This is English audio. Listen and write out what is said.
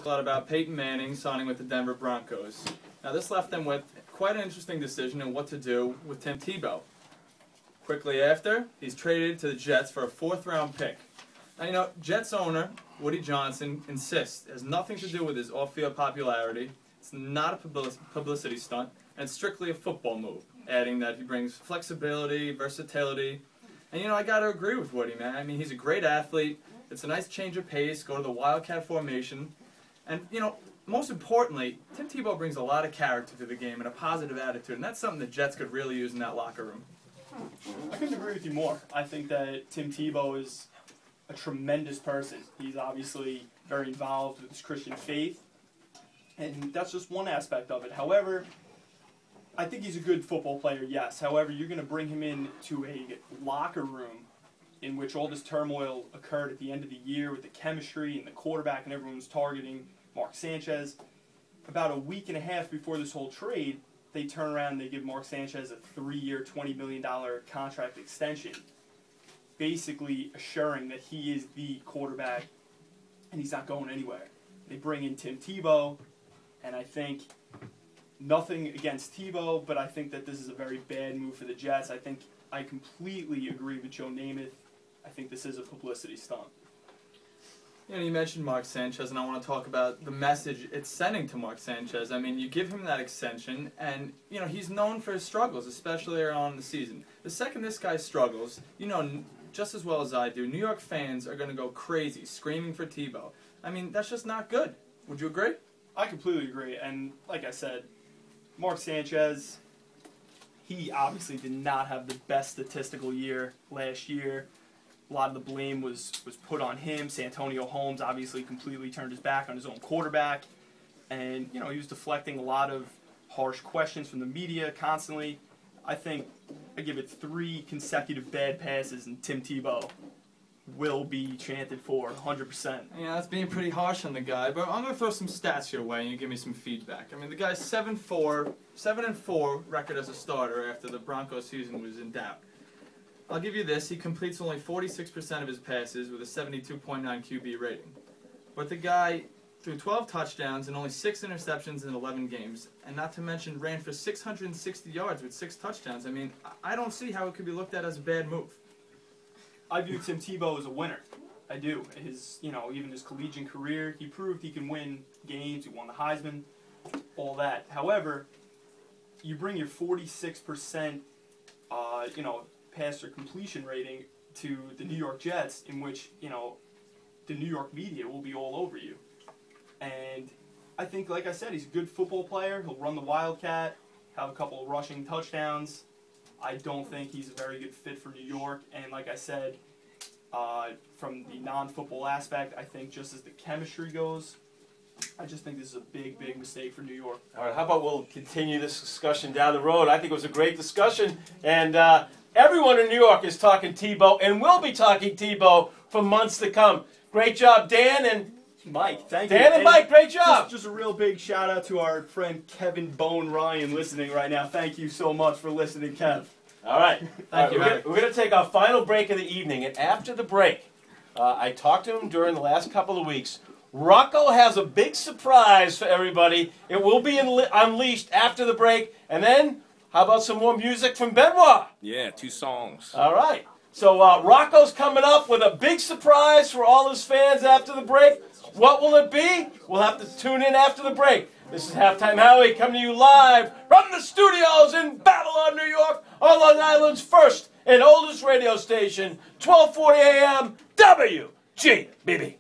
a lot about Peyton Manning signing with the Denver Broncos. Now this left them with quite an interesting decision on what to do with Tim Tebow. Quickly after, he's traded to the Jets for a 4th-round pick. Now, you know, Jets owner Woody Johnson insists it has nothing to do with his off-field popularity. It's not a publicity stunt, and it's strictly a football move, adding that he brings flexibility, versatility. And, you know, I got to agree with Woody, man. I mean, he's a great athlete. It's a nice change of pace, go to the Wildcat formation. And, you know, most importantly, Tim Tebow brings a lot of character to the game and a positive attitude, and that's something the Jets could really use in that locker room. I couldn't agree with you more. I think that Tim Tebow is a tremendous person. He's obviously very involved with his Christian faith, and that's just one aspect of it. However, I think he's a good football player, yes. However, you're going to bring him into a locker room in which all this turmoil occurred at the end of the year with the chemistry and the quarterback and everyone was targeting Mark Sanchez. About a week and a half before this whole trade, they turn around and they give Mark Sanchez a 3-year, $20 million contract extension, basically assuring that he is the quarterback and he's not going anywhere. They bring in Tim Tebow, and I think nothing against Tebow, but I think that this is a very bad move for the Jets. I completely agree with Joe Namath. I think this is a publicity stunt. You know, you mentioned Mark Sanchez, and I want to talk about the message it's sending to Mark Sanchez. I mean, you give him that extension, and, you know, he's known for his struggles, especially early on in the season. The second this guy struggles, you know, just as well as I do, New York fans are going to go crazy, screaming for Tebow. I mean, that's just not good. Would you agree? I completely agree, and like I said, Mark Sanchez, he obviously did not have the best statistical year last year. A lot of the blame was put on him. Santonio Holmes obviously completely turned his back on his own quarterback. And, you know, he was deflecting a lot of harsh questions from the media constantly. I think I give it 3 consecutive bad passes, and Tim Tebow will be chanted for 100%. Yeah, that's being pretty harsh on the guy, but I'm going to throw some stats your way and you give me some feedback. I mean, the guy's 7-4 record as a starter after the Broncos season was in doubt. I'll give you this, he completes only 46% of his passes with a 72.9 QB rating. But the guy threw 12 touchdowns and only 6 interceptions in 11 games, and not to mention ran for 660 yards with 6 touchdowns. I mean, I don't see how it could be looked at as a bad move. I view Tim Tebow as a winner. I do. Even his collegiate career, he proved he can win games. He won the Heisman, all that. However, you bring your 46%, passer completion rating to the New York Jets, in which, the New York media will be all over you. And I think, like I said, he's a good football player. He'll run the Wildcat, have a couple of rushing touchdowns. I don't think he's a very good fit for New York. And like I said, from the non-football aspect, I think just as the chemistry goes, I just think this is a big, big mistake for New York. All right, how about we'll continue this discussion down the road? I think it was a great discussion. And everyone in New York is talking Tebow and will be talking Tebow for months to come. Great job, Dan and Mike. Thank you. Dan and Mike, great job. Just a real big shout out to our friend Kevin Bone Ryan listening right now. Thank you so much for listening, Kev. All right. Thank you. We're going to take our final break of the evening. And after the break, I talked to him during the last couple of weeks. Rocco has a big surprise for everybody. It will be unleashed after the break. And then, how about some more music from Benoit? Yeah, 2 songs. All right. So Rocco's coming up with a big surprise for all his fans after the break. What will it be? We'll have to tune in after the break. This is Halftime Howie coming to you live from the studios in Babylon, New York, on Long Island's first and oldest radio station, 1240 AM, WGBB.